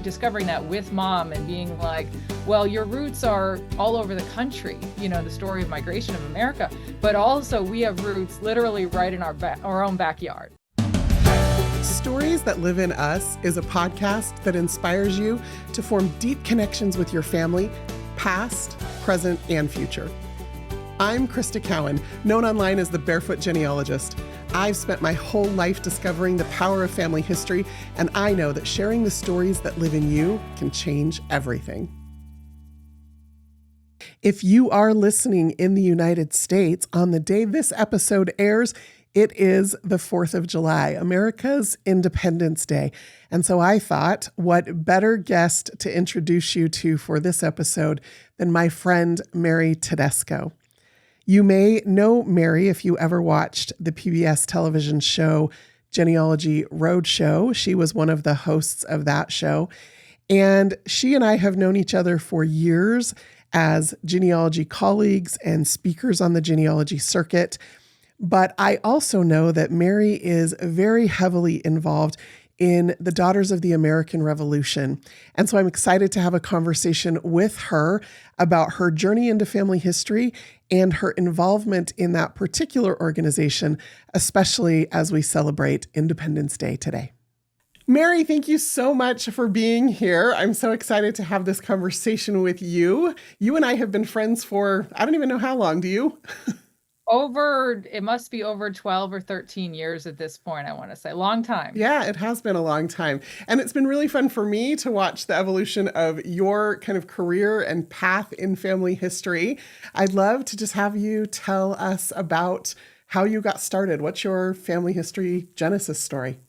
discovering that with mom and being like, well, your roots are all over the country, the story of migration of America, but also we have roots literally right in our own backyard. Stories That Live in Us is a podcast that inspires you to form deep connections with your family, past, present, and future. I'm Krista Cowan, known online as the Barefoot Genealogist. I've spent my whole life discovering the power of family history, and I know that sharing the stories that live in you can change everything. If you are listening in the United States on the day this episode airs, it is the 4th of July, America's Independence Day. And so I thought, what better guest to introduce you to for this episode than my friend Mary Tedesco. You may know Mary if you ever watched the PBS television show Genealogy Roadshow. She was one of the hosts of that show. And she and I have known each other for years as genealogy colleagues and speakers on the genealogy circuit. But I also know that Mary is very heavily involved in the Daughters of the American Revolution. And so I'm excited to have a conversation with her about her journey into family history and her involvement in that particular organization, especially as we celebrate Independence Day today. Mary, thank you so much for being here. I'm so excited to have this conversation with you. You and I have been friends for, I don't even know how long, do you? It must be over 12 or 13 years at this point, I want to say. Long time. Yeah, it has been a long time. And it's been really fun for me to watch the evolution of your kind of career and path in family history. I'd love to just have you tell us about how you got started. What's your family history genesis story?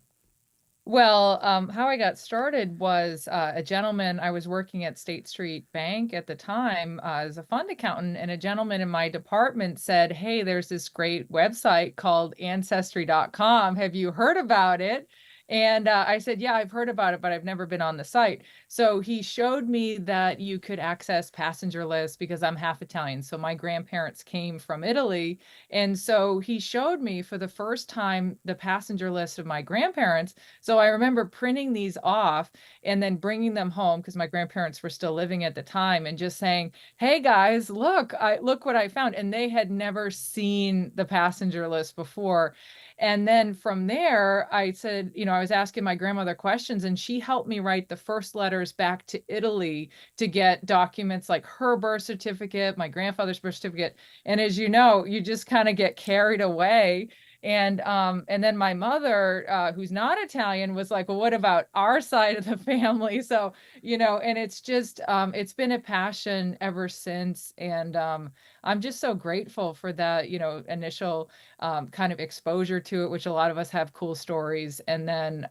Well, how I got started was a gentleman. I was working at State Street Bank at the time as a fund accountant, and a gentleman in my department said, hey, there's this great website called Ancestry.com. Have you heard about it? And I said, yeah, I've heard about it, but I've never been on the site. So he showed me that you could access passenger lists because I'm half Italian. So my grandparents came from Italy. And so he showed me for the first time the passenger list of my grandparents. So I remember printing these off and then bringing them home because my grandparents were still living at the time and just saying, hey guys, look what I found. And they had never seen the passenger list before. And then from there, I said, I was asking my grandmother questions, and she helped me write the first letters back to Italy to get documents like her birth certificate, my grandfather's birth certificate. And as you know, you just kind of get carried away. And then my mother, who's not Italian, was like, well, what about our side of the family? So, and it's just, it's been a passion ever since. And I'm just so grateful for that, initial kind of exposure to it, which a lot of us have cool stories. And then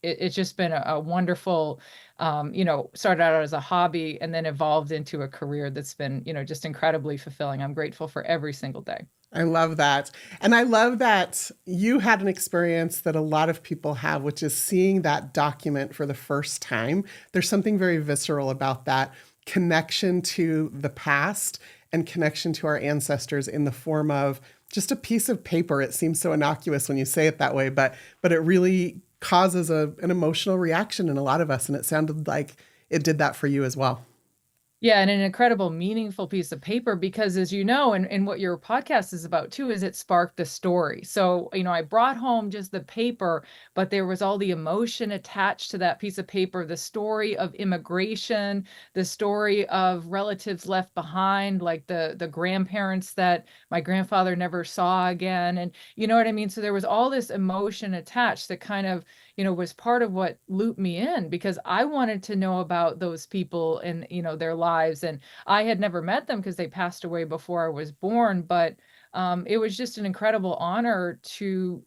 it's just been a wonderful, started out as a hobby and then evolved into a career that's been, just incredibly fulfilling. I'm grateful for every single day. I love that. And I love that you had an experience that a lot of people have, which is seeing that document for the first time. There's something very visceral about that connection to the past and connection to our ancestors in the form of just a piece of paper. It seems so innocuous when you say it that way, but it really causes an emotional reaction in a lot of us. And it sounded like it did that for you as well. Yeah, and an incredible, meaningful piece of paper because, as you know, and what your podcast is about too, is it sparked the story. So, I brought home just the paper, but there was all the emotion attached to that piece of paper, the story of immigration, the story of relatives left behind, like the grandparents that my grandfather never saw again. And you know what I mean? So there was all this emotion attached that kind of, was part of what looped me in because I wanted to know about those people and, their lives. And I had never met them because they passed away before I was born. But it was just an incredible honor to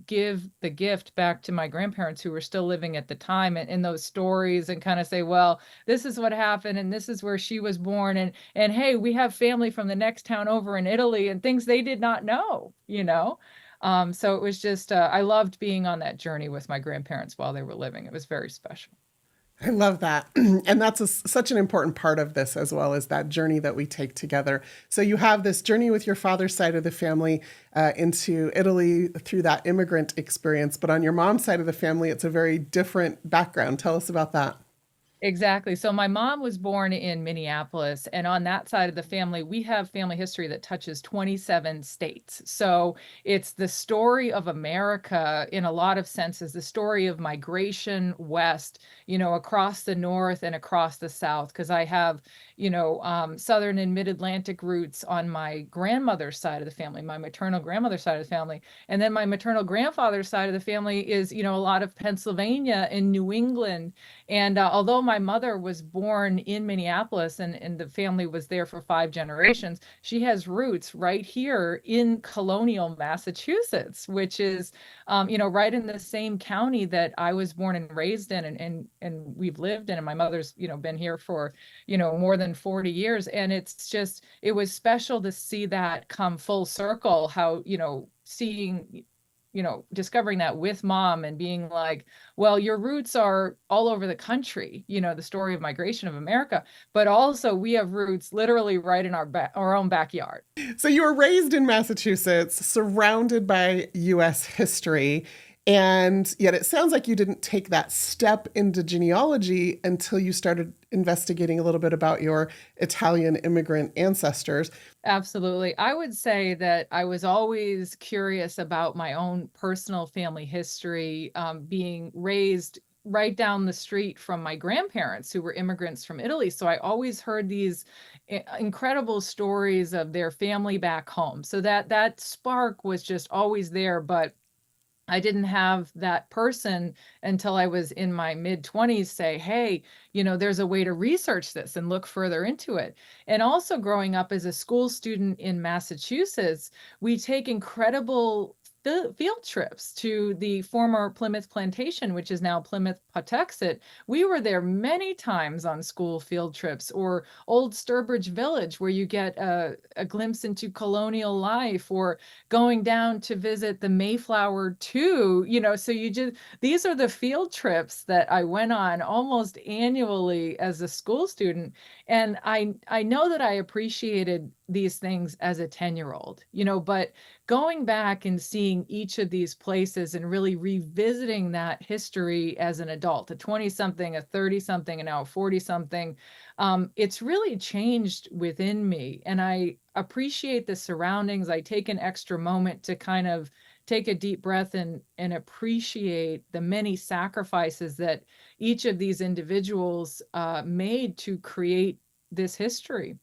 give the gift back to my grandparents who were still living at the time and in those stories and kind of say, well, this is what happened and this is where she was born. And hey, we have family from the next town over in Italy and things they did not know, So it was just, I loved being on that journey with my grandparents while they were living. It was very special. I love that. And that's such an important part of this as well as that journey that we take together. So you have this journey with your father's side of the family into Italy through that immigrant experience. But on your mom's side of the family, it's a very different background. Tell us about that. Exactly. So my mom was born in Minneapolis, and on that side of the family, we have family history that touches 27 states. So it's the story of America in a lot of senses, the story of migration west, across the north and across the south, because I have, southern and mid-Atlantic roots on my grandmother's side of the family, my maternal grandmother's side of the family. And then my maternal grandfather's side of the family is, a lot of Pennsylvania and New England. And although my mother was born in Minneapolis and the family was there for 5 generations, she has roots right here in colonial Massachusetts, which is, right in the same county that I was born and raised in, and we've lived in. And my mother's, been here for, more than 40 years. And it was special to see that come full circle, how, seeing discovering that with mom and being like, well, your roots are all over the country, the story of migration of America, but also we have roots literally right in our own backyard. So you were raised in Massachusetts, surrounded by US history. And yet it sounds like you didn't take that step into genealogy until you started investigating a little bit about your Italian immigrant ancestors. Absolutely. I would say that I was always curious about my own personal family history, being raised right down the street from my grandparents who were immigrants from Italy. So I always heard these incredible stories of their family back home. So that spark was just always there, but I didn't have that person until I was in my mid-20s say, hey, there's a way to research this and look further into it. And also growing up as a school student in Massachusetts, we take incredible field trips to the former Plymouth Plantation, which is now Plymouth Patuxent. We were there many times on school field trips, or Old Sturbridge Village, where you get a glimpse into colonial life, or going down to visit the Mayflower too, so these are the field trips that I went on almost annually as a school student. And I know that I appreciated these things as a 10-year-old, but going back and seeing each of these places and really revisiting that history as an adult, a 20-something, a 30-something, and now a 40-something, it's really changed within me. And I appreciate the surroundings. I take an extra moment to kind of take a deep breath and appreciate the many sacrifices that each of these individuals made to create this history.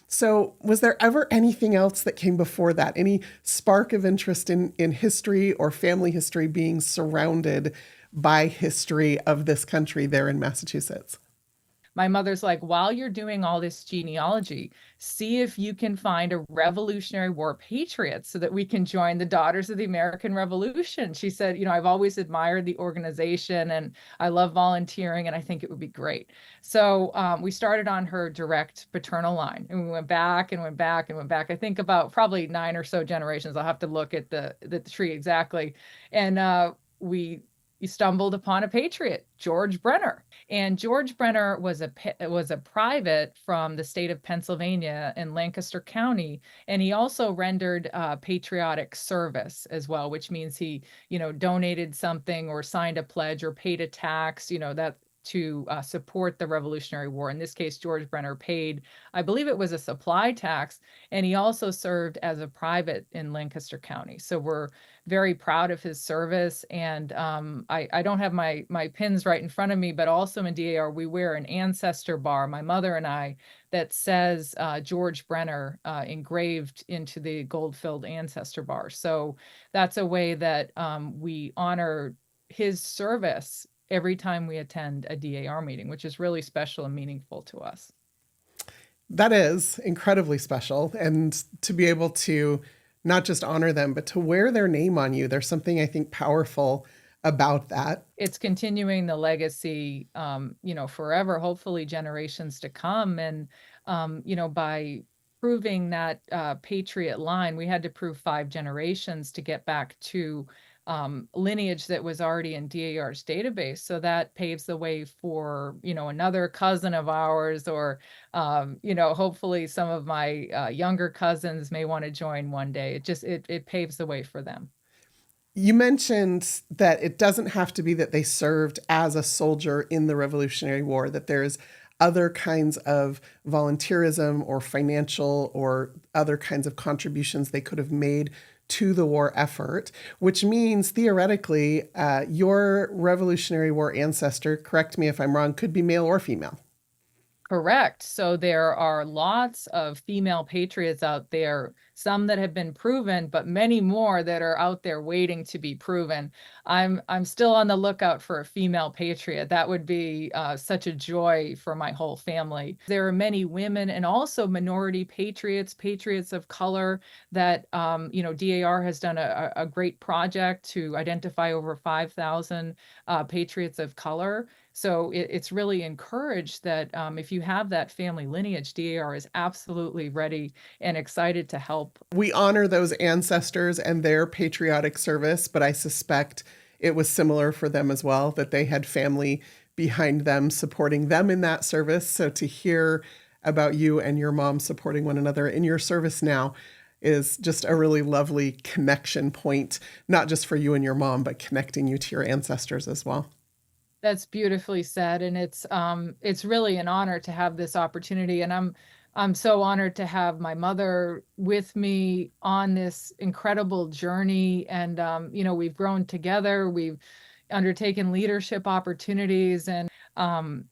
So, was there ever anything else that came before that? Any spark of interest in history or family history being surrounded by history of this country there in Massachusetts? My mother's like, while you're doing all this genealogy, see if you can find a Revolutionary War patriot so that we can join the Daughters of the American Revolution. She said, I've always admired the organization and I love volunteering and I think it would be great. So we started on her direct paternal line, and we went back and went back and went back. I think about probably 9 or so generations. I'll have to look at the tree exactly. And we stumbled upon a patriot, George Brenner. And George Brenner was a private from the state of Pennsylvania in Lancaster County, and he also rendered patriotic service as well, which means he, donated something or signed a pledge or paid a tax, that to support the Revolutionary War. In this case, George Brenner paid, I believe it was a supply tax, and he also served as a private in Lancaster County. So we're very proud of his service. And I don't have my pins right in front of me, but also in DAR, we wear an ancestor bar, my mother and I, that says George Brenner engraved into the gold-filled ancestor bar. So that's a way that we honor his service every time we attend a DAR meeting, which is really special and meaningful to us. That is incredibly special. And to be able to not just honor them, but to wear their name on you, there's something I think powerful about that. It's continuing the legacy, forever, hopefully generations to come. And, by proving that patriot line, we had to prove 5 generations to get back to lineage that was already in DAR's database. So that paves the way for, another cousin of ours, or, hopefully some of my younger cousins may want to join one day. It paves the way for them. You mentioned that it doesn't have to be that they served as a soldier in the Revolutionary War, that there's other kinds of volunteerism or financial or other kinds of contributions they could have made to the war effort, which means theoretically, your Revolutionary War ancestor, correct me if I'm wrong, could be male or female. Correct. So there are lots of female patriots out there, some that have been proven, but many more that are out there waiting to be proven. I'm still on the lookout for a female patriot. That would be such a joy for my whole family. There are many women and also minority patriots, patriots of color that DAR has done a great project to identify over 5,000 patriots of color. So it's really encouraged that if you have that family lineage, DAR is absolutely ready and excited to help. We honor those ancestors and their patriotic service, but I suspect it was similar for them as well, that they had family behind them supporting them in that service. So to hear about you and your mom supporting one another in your service now is just a really lovely connection point, not just for you and your mom, but connecting you to your ancestors as well. That's beautifully said, and it's really an honor to have this opportunity, and I'm so honored to have my mother with me on this incredible journey. And we've grown together, we've undertaken leadership opportunities, and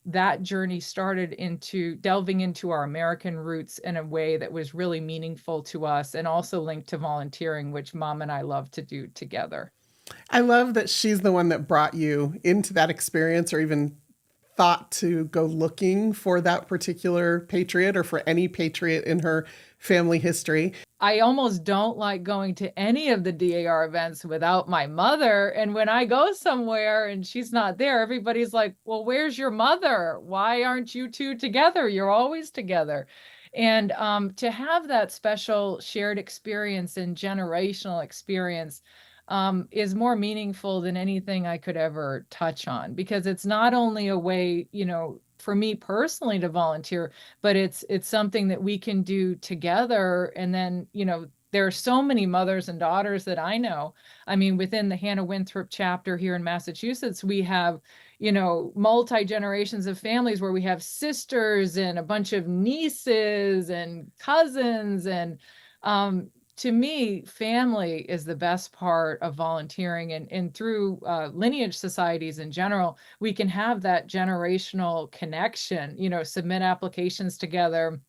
that journey started into delving into our American roots in a way that was really meaningful to us, and also linked to volunteering, which Mom and I love to do together. I love that she's the one that brought you into that experience or even thought to go looking for that particular patriot or for any patriot in her family history. I almost don't like going to any of the DAR events without my mother. And when I go somewhere and she's not there, everybody's like, well, where's your mother? Why aren't you two together? You're always together. And to have that special shared experience and generational experience is more meaningful than anything I could ever touch on, because it's not only a way, for me personally to volunteer, but it's something that we can do together. And then, there are so many mothers and daughters that I know. I mean, within the Hannah Winthrop chapter here in Massachusetts, we have, multi-generations of families where we have sisters and a bunch of nieces and cousins. And to me, family is the best part of volunteering, and through lineage societies in general, we can have that generational connection, submit applications together.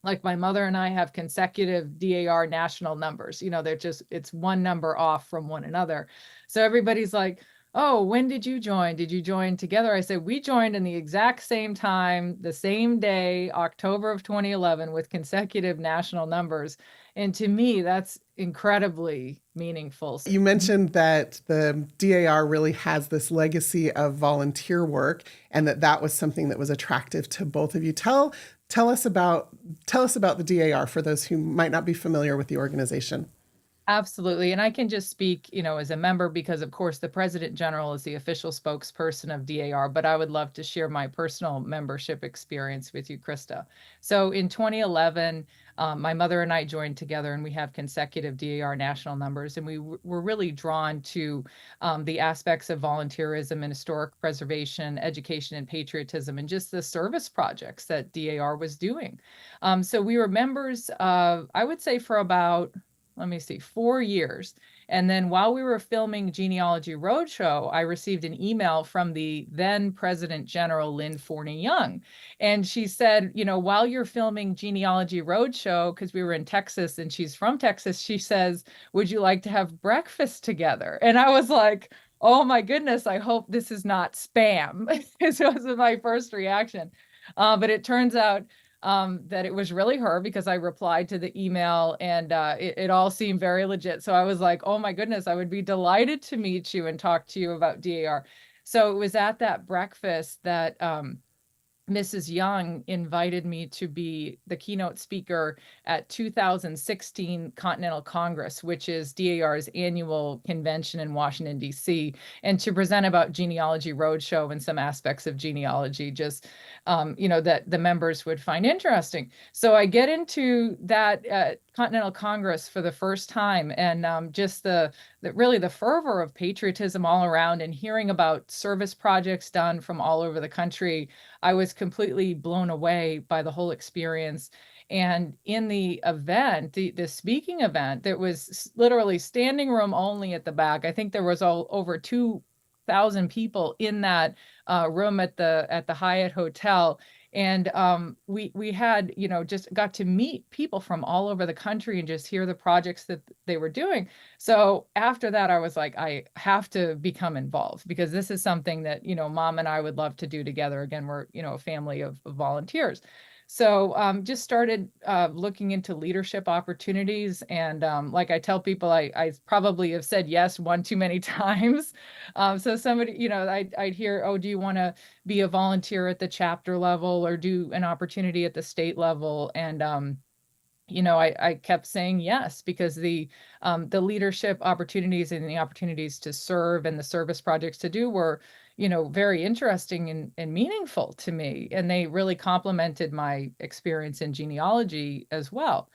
Like my mother and I have consecutive DAR national numbers, it's one number off from one another. So everybody's like, oh, when did you join? Did you join together? I said, we joined in the exact same time, the same day, October of 2011, with consecutive national numbers. And to me, that's incredibly meaningful. You mentioned that the DAR really has this legacy of volunteer work, and that was something that was attractive to both of you. Tell us about the DAR for those who might not be familiar with the organization. Absolutely. And I can just speak, as a member, because of course the President General is the official spokesperson of DAR, but I would love to share my personal membership experience with you, Krista. So in 2011, my mother and I joined together, and we have consecutive DAR national numbers, and we were really drawn to the aspects of volunteerism and historic preservation, education and patriotism, and just the service projects that DAR was doing. So we were members, I would say, for about, let me see, 4 years. And then while we were filming Genealogy Roadshow, I received an email from the then President General Lynn Forney Young. And she said, while you're filming Genealogy Roadshow, because we were in Texas and she's from Texas, she says, would you like to have breakfast together? And I was like, oh my goodness, I hope this is not spam. This was my first reaction. But it turns out that it was really her, because I replied to the email, and it all seemed very legit. So I was like, oh my goodness, I would be delighted to meet you and talk to you about DAR. So it was at that breakfast that Mrs. Young invited me to be the keynote speaker at 2016 Continental Congress, which is DAR's annual convention in Washington, D.C., and to present about Genealogy Roadshow and some aspects of genealogy, just, that the members would find interesting. So I get into that Continental Congress for the first time, and just really the fervor of patriotism all around, and hearing about service projects done from all over the country. I was completely blown away by the whole experience. And in the event, the speaking event, that was literally standing room only at the back. I think there was over 2,000 people in that room at the Hyatt Hotel. And we had, just got to meet people from all over the country and just hear the projects that they were doing. So after that, I was like, I have to become involved, because this is something that, mom and I would love to do together. Again, we're, a family of volunteers. So just started looking into leadership opportunities. And like I tell people, I probably have said yes one too many times. So somebody, I'd hear, oh, do you want to be a volunteer at the chapter level or do an opportunity at the state level? And I kept saying yes, because the leadership opportunities and the opportunities to serve and the service projects to do were, very interesting and meaningful to me. And they really complemented my experience in genealogy as well.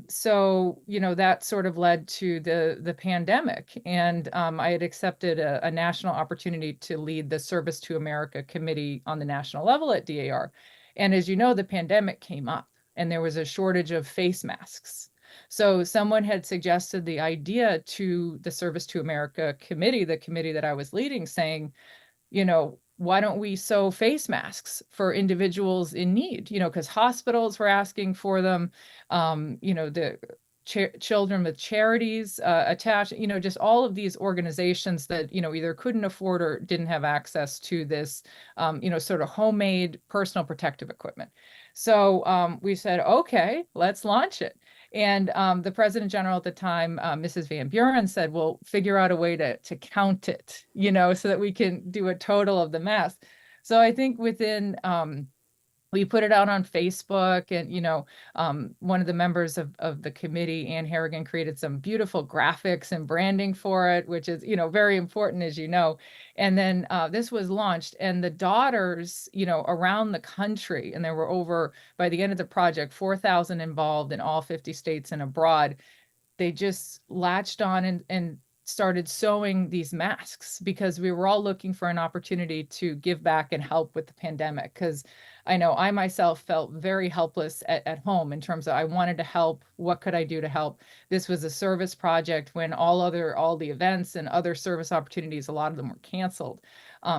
So, that sort of led to the pandemic. And I had accepted a national opportunity to lead the Service to America committee on the national level at DAR. And as you know, the pandemic came up and there was a shortage of face masks. So someone had suggested the idea to the Service to America committee, the committee that I was leading, saying, why don't we sew face masks for individuals in need? Because hospitals were asking for them, the children with charities attached, just all of these organizations that, either couldn't afford or didn't have access to this, sort of homemade personal protective equipment. So we said, okay, let's launch it. And the President General at the time, Mrs. Van Buren, said, well, figure out a way to count it, so that we can do a total of the mass. So I think within, we put it out on Facebook, and, one of the members of the committee, Ann Harrigan, created some beautiful graphics and branding for it, which is, very important, as you know. And then this was launched, and the daughters, around the country, and there were over, by the end of the project, 4,000 involved in all 50 states and abroad. They just latched on and started sewing these masks, because we were all looking for an opportunity to give back and help with the pandemic. Because I know I myself felt very helpless at home, in terms of I wanted to help. What could I do to help? This was a service project when all the events and other service opportunities, a lot of them were canceled.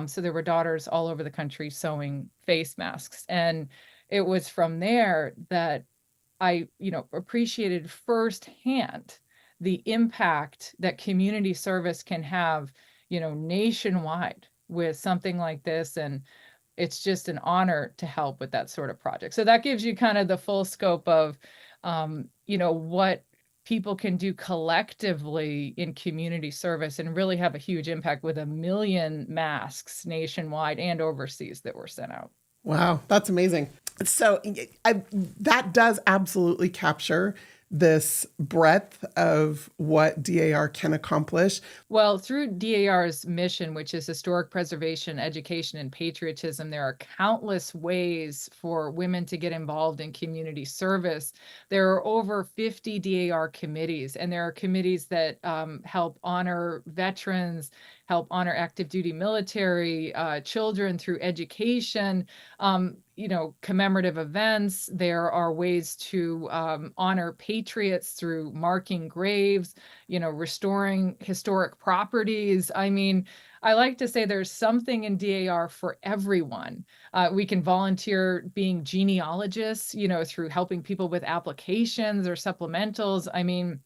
So there were daughters all over the country sewing face masks. And it was from there that I, appreciated firsthand the impact that community service can have, nationwide with something like this. And it's just an honor to help with that sort of project. So that gives you kind of the full scope of, what people can do collectively in community service and really have a huge impact with 1 million masks nationwide and overseas that were sent out. Wow, that's amazing. So that does absolutely capture this breadth of what DAR can accomplish. Well, through DAR's mission, which is historic preservation, education, and patriotism, there are countless ways for women to get involved in community service. There are over 50 DAR committees, and there are committees that help honor veterans, help honor active duty military, children through education, commemorative events. There are ways to honor patriots through marking graves, restoring historic properties. I mean, I like to say there's something in DAR for everyone. We can volunteer being genealogists, through helping people with applications or supplementals. I mean,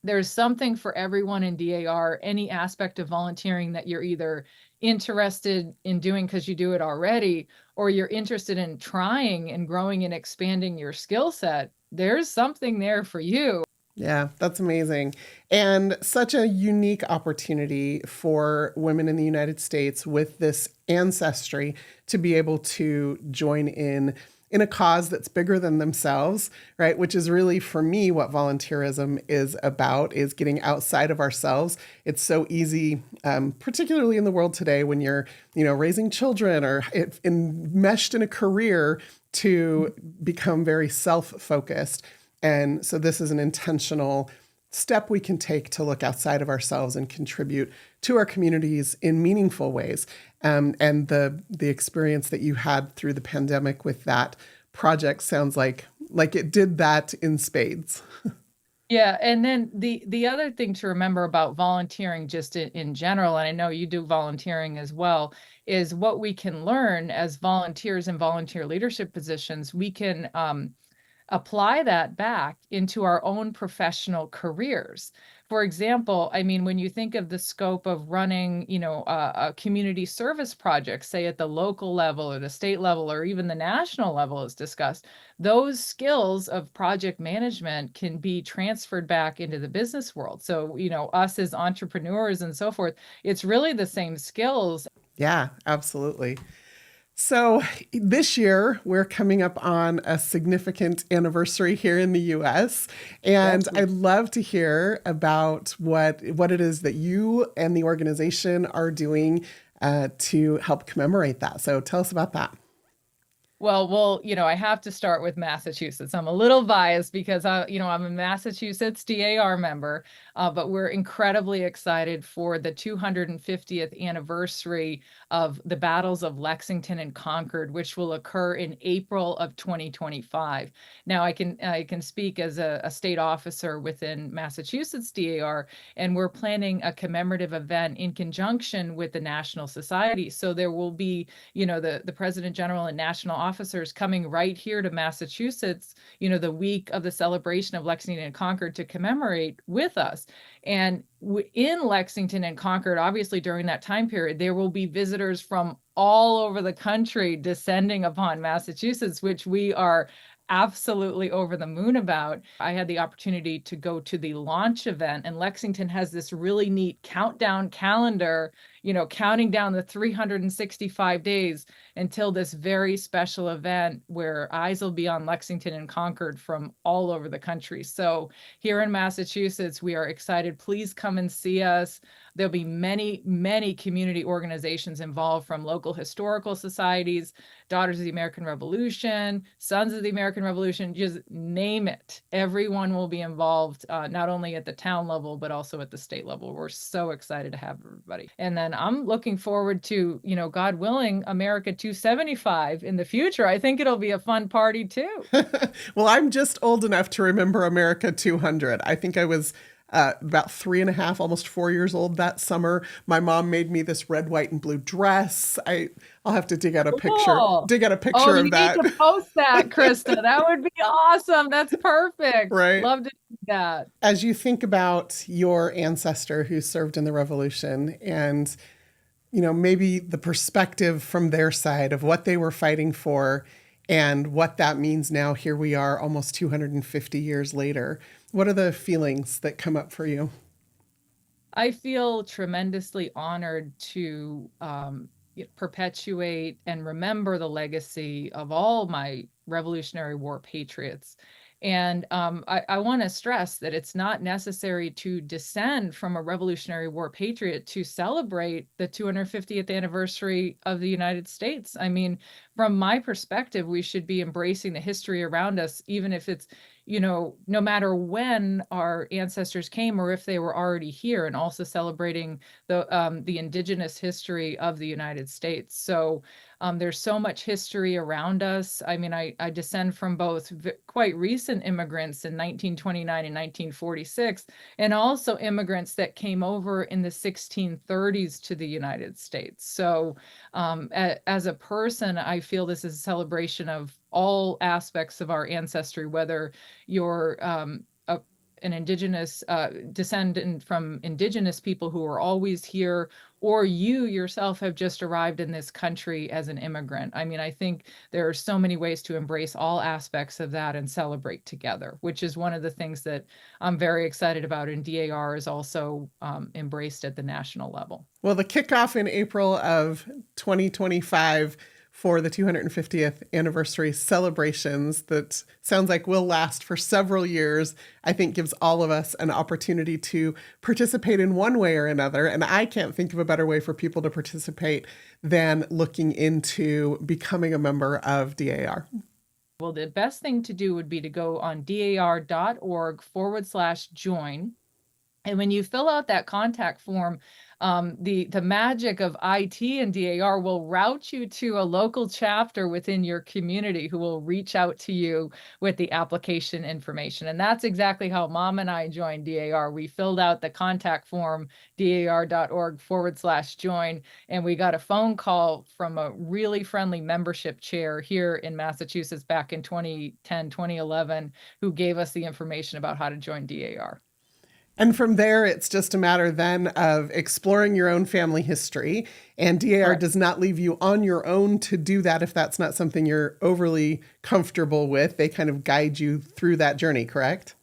there's something for everyone in DAR, any aspect of volunteering that you're either interested in doing because you do it already, or you're interested in trying and growing and expanding your skill set. There's something there for you. Yeah, that's amazing. And such a unique opportunity for women in the United States with this ancestry to be able to join in a cause that's bigger than themselves, right? Which is really for me what volunteerism is about, is getting outside of ourselves. It's so easy, particularly in the world today when you're, raising children or enmeshed in a career, to become very self-focused. And so this is an intentional step we can take to look outside of ourselves and contribute to our communities in meaningful ways. And the experience that you had through the pandemic with that project sounds like it did that in spades. Yeah, and then the other thing to remember about volunteering just in general, and I know you do volunteering as well, is what we can learn as volunteers in volunteer leadership positions. We can apply that back into our own professional careers. For example, I mean, when you think of the scope of running, a community service project, say at the local level or the state level or even the national level is discussed, those skills of project management can be transferred back into the business world. So, us as entrepreneurs and so forth, it's really the same skills. Yeah, absolutely. So this year, we're coming up on a significant anniversary here in the US. And Yes, I'd love to hear about what it is that you and the organization are doing to help commemorate that. So tell us about that. Well, I have to start with Massachusetts. I'm a little biased because I'm a Massachusetts DAR member, but we're incredibly excited for the 250th anniversary of the battles of Lexington and Concord, which will occur in April of 2025. Now, I can speak as a state officer within Massachusetts DAR, and we're planning a commemorative event in conjunction with the National Society. So there will be, the President General and national officers coming right here to Massachusetts, the week of the celebration of Lexington and Concord to commemorate with us. And in Lexington and Concord, obviously during that time period, there will be visitors from all over the country descending upon Massachusetts, which we are absolutely over the moon about. I had the opportunity to go to the launch event, and Lexington has this really neat countdown calendar, counting down the 365 days until this very special event where eyes will be on Lexington and Concord from all over the country. So here in Massachusetts, we are excited. Please come and see us. There'll be many, many community organizations involved, from local historical societies, Daughters of the American Revolution, Sons of the American Revolution, just name it. Everyone will be involved, not only at the town level, but also at the state level. We're so excited to have everybody. And then I'm looking forward to, God willing, America 275 in the future. I think it'll be a fun party too. Well, I'm just old enough to remember America 200. I think I was about 3.5, almost 4 years old that summer. My mom made me this red, white, and blue dress. I'll have to dig out a picture, Cool. Oh, of you need that. to post that, Krista. That would be awesome. That's perfect. Right. Love to do that. As you think about your ancestor who served in the Revolution, and maybe the perspective from their side of what they were fighting for and what that means now, here we are almost 250 years later. What are the feelings that come up for you? I feel tremendously honored to perpetuate and remember the legacy of all my Revolutionary War patriots. And I want to stress that it's not necessary to descend from a Revolutionary War patriot to celebrate the 250th anniversary of the United States. I mean, from my perspective, we should be embracing the history around us, even if it's, no matter when our ancestors came or if they were already here, and also celebrating the indigenous history of the United States. So there's so much history around us. I mean, I descend from both quite recent immigrants in 1929 and 1946, and also immigrants that came over in the 1630s to the United States. So as a person, I feel this is a celebration of all aspects of our ancestry, whether you're an indigenous descendant from indigenous people who are always here, or you yourself have just arrived in this country as an immigrant. I mean, I think there are so many ways to embrace all aspects of that and celebrate together, which is one of the things that I'm very excited about. And DAR is also embraced at the national level. Well, the kickoff in April of 2025 for the 250th anniversary celebrations that sounds like will last for several years, I think gives all of us an opportunity to participate in one way or another. And I can't think of a better way for people to participate than looking into becoming a member of DAR. Well, the best thing to do would be to go on dar.org/join. And when you fill out that contact form, the magic of IT and DAR will route you to a local chapter within your community who will reach out to you with the application information. And that's exactly how Mom and I joined DAR. We filled out the contact form, dar.org/join, and we got a phone call from a really friendly membership chair here in Massachusetts back in 2010, 2011, who gave us the information about how to join DAR. And from there, it's just a matter then of exploring your own family history. And DAR Correct. does not leave you on your own to do that if that's not something you're overly comfortable with. They kind of guide you through that journey, correct?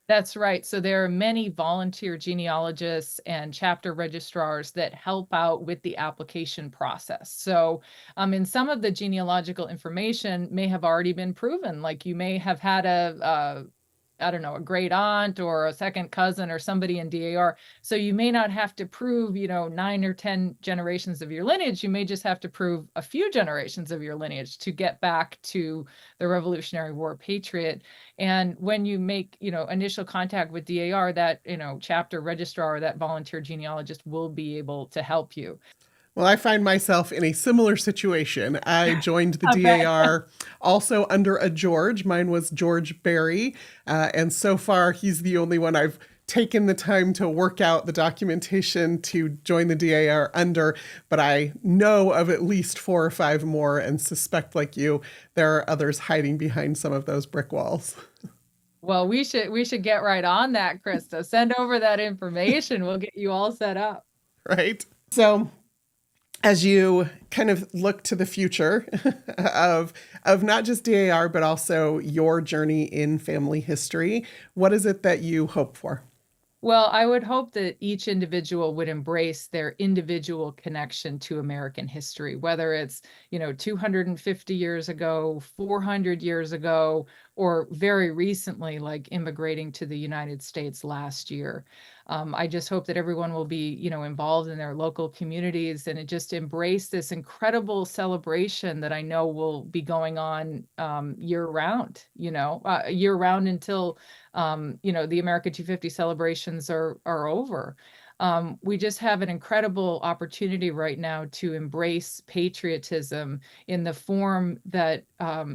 That's right. So there are many volunteer genealogists and chapter registrars that help out with the application process. So in some of the genealogical information may have already been proven, like you may have had I don't know, a great aunt or a second cousin or somebody in DAR. So you may not have to prove, 9 or 10 generations of your lineage. You may just have to prove a few generations of your lineage to get back to the Revolutionary War patriot. And when you make, initial contact with DAR, that, chapter registrar or that volunteer genealogist will be able to help you. Well, I find myself in a similar situation. I joined the Okay. DAR also under a George. Mine was George Barry. And so far, he's the only one I've taken the time to work out the documentation to join the DAR under. But I know of at least 4 or 5 more and suspect, like you, there are others hiding behind some of those brick walls. Well, we should get right on that, Krista. Send over that information. We'll get you all set up. Right? So as you kind of look to the future of not just DAR, but also your journey in family history, what is it that you hope for? Well, I would hope that each individual would embrace their individual connection to American history, whether it's, 250 years ago, 400 years ago, or very recently, like immigrating to the United States last year. I just hope that everyone will be, involved in their local communities and just embrace this incredible celebration that I know will be going on year round, year round until the America 250 celebrations are over. We just have an incredible opportunity right now to embrace patriotism in the form that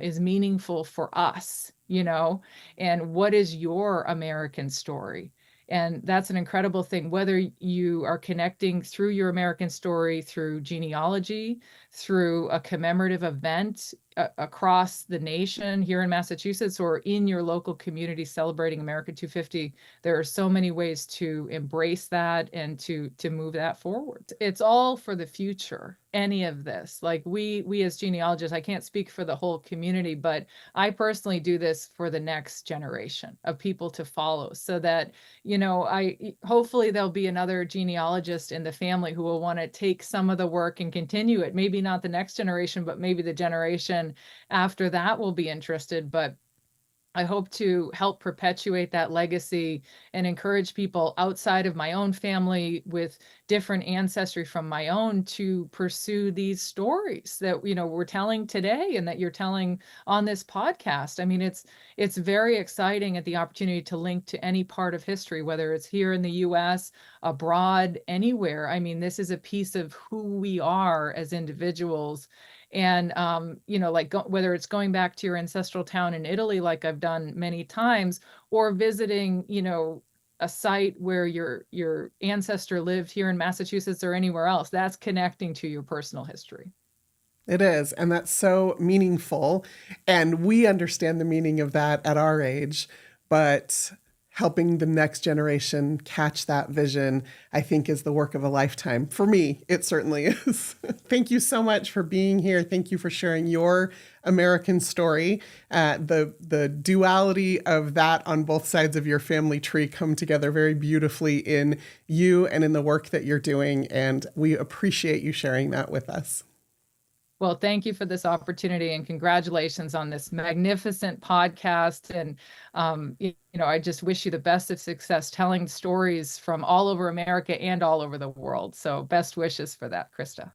is meaningful for us, and what is your American story? And that's an incredible thing, whether you are connecting through your American story, through genealogy, through a commemorative event across the nation here in Massachusetts, or in your local community celebrating America 250. There are so many ways to embrace that and to move that forward. It's all for the future, any of this. Like we as genealogists, I can't speak for the whole community, but I personally do this for the next generation of people to follow, so that hopefully there'll be another genealogist in the family who will want to take some of the work and continue it. Maybe not the next generation, but maybe the generation after that will be interested. But I hope to help perpetuate that legacy and encourage people outside of my own family with different ancestry from my own to pursue these stories that, we're telling today and that you're telling on this podcast. I mean, it's very exciting at the opportunity to link to any part of history, whether it's here in the US, abroad, anywhere. I mean, this is a piece of who we are as individuals. And, whether it's going back to your ancestral town in Italy, like I've done many times, or visiting, a site where your ancestor lived here in Massachusetts or anywhere else, that's connecting to your personal history. It is. And that's so meaningful. And we understand the meaning of that at our age. But helping the next generation catch that vision, I think is the work of a lifetime. For me, it certainly is. Thank you so much for being here. Thank you for sharing your American story. The duality of that on both sides of your family tree come together very beautifully in you and in the work that you're doing. And we appreciate you sharing that with us. Well, thank you for this opportunity and congratulations on this magnificent podcast. And, I just wish you the best of success telling stories from all over America and all over the world. So best wishes for that, Krista.